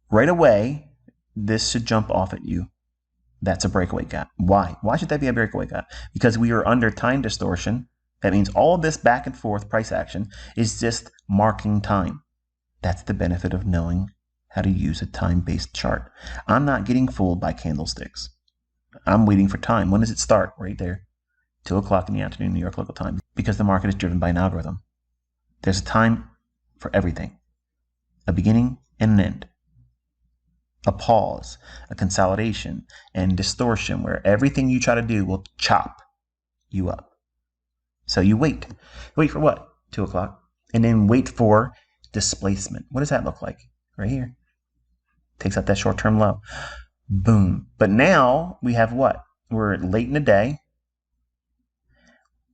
right away, this should jump off at you. That's a breakaway gap. Why? Why should that be a breakaway gap? Because we are under time distortion. That means all of this back and forth price action is just marking time. That's the benefit of knowing how to use a time-based chart. I'm not getting fooled by candlesticks. I'm waiting for time. When does it start? Right there. 2 o'clock in the afternoon, New York local time. Because the market is driven by an algorithm. There's a time for everything. A beginning and an end. A pause, a consolidation, and distortion where everything you try to do will chop you up. So you wait. Wait for what? 2 o'clock. And then wait for displacement. What does that look like? Right here. Takes out that short-term low. Boom. But now we have what? We're late in the day.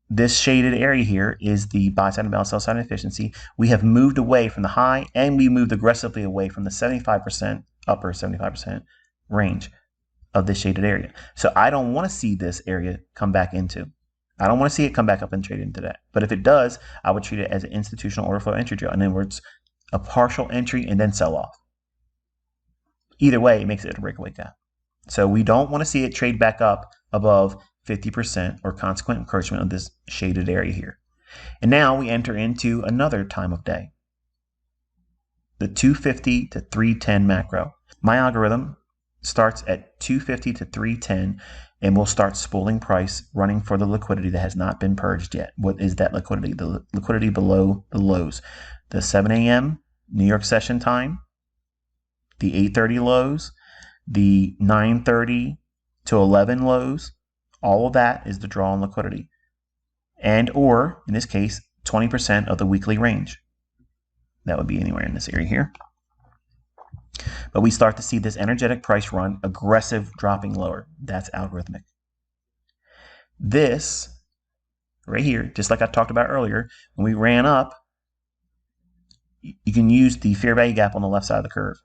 This shaded area here is the buy side and sell side efficiency. We have moved away from the high, and we moved aggressively away from the 75%, upper 75% range of this shaded area. So I don't want to see this area come back into. I don't want to see it come back up and trade into that. But if it does, I would treat it as an institutional order flow entry drill. In other words, a partial entry and then sell off. Either way, it makes it a breakaway gap. So we don't want to see it trade back up above 50% or consequent encroachment of this shaded area here. And now we enter into another time of day. The 250 to 310 macro. My algorithm starts at 250 to 310 and will start spooling price running for the liquidity that has not been purged yet. What is that liquidity? The liquidity below the lows. The 7 a.m. New York session time, the 8:30 lows, the 9:30 to 11 lows, all of that is the draw on liquidity. And or, in this case, 20% of the weekly range. That would be anywhere in this area here. But we start to see this energetic price run, aggressive dropping lower. That's algorithmic. This right here, just like I talked about earlier, when we ran up, you can use the fair value gap on the left side of the curve.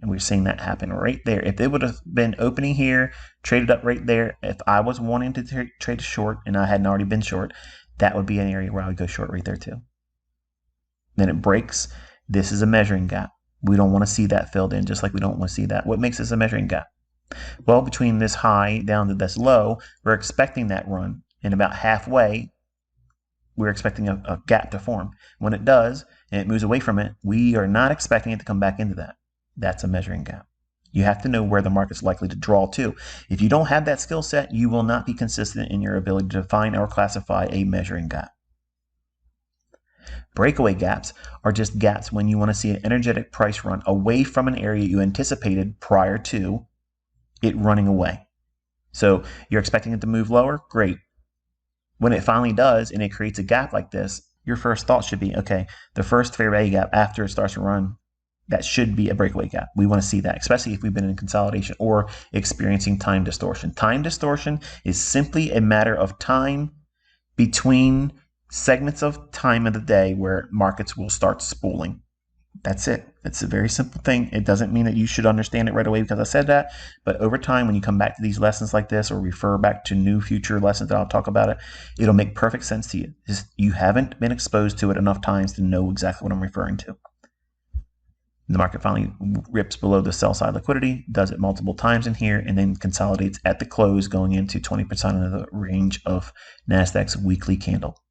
And we're seeing that happen right there. If it would have been opening here, traded up right there, if I was wanting to trade short and I hadn't already been short, that would be an area where I would go short right there too. Then it breaks. This is a measuring gap. We don't want to see that filled in, just like we don't want to see that. What makes this a measuring gap? Well, between this high down to this low, we're expecting that run. And about halfway, we're expecting a gap to form. When it does, and it moves away from it, we are not expecting it to come back into that. That's a measuring gap. You have to know where the market's likely to draw to. If you don't have that skill set, you will not be consistent in your ability to define or classify a measuring gap. Breakaway gaps are just gaps when you want to see an energetic price run away from an area you anticipated prior to it running away. So you're expecting it to move lower? Great. When it finally does and it creates a gap like this, your first thought should be, okay, the first fair value gap after it starts to run, that should be a breakaway gap. We want to see that, especially if we've been in consolidation or experiencing time distortion. Time distortion is simply a matter of time between segments of time of the day where markets will start spooling. That's it. It's a very simple thing. It doesn't mean that you should understand it right away because I said that, but over time, when you come back to these lessons like this or refer back to new future lessons that I'll talk about it, it'll make perfect sense to you. Just, you haven't been exposed to it enough times to know exactly what I'm referring to. The market finally rips below the sell side liquidity, does it multiple times in here, and then consolidates at the close going into 20% of the range of NASDAQ's weekly candle.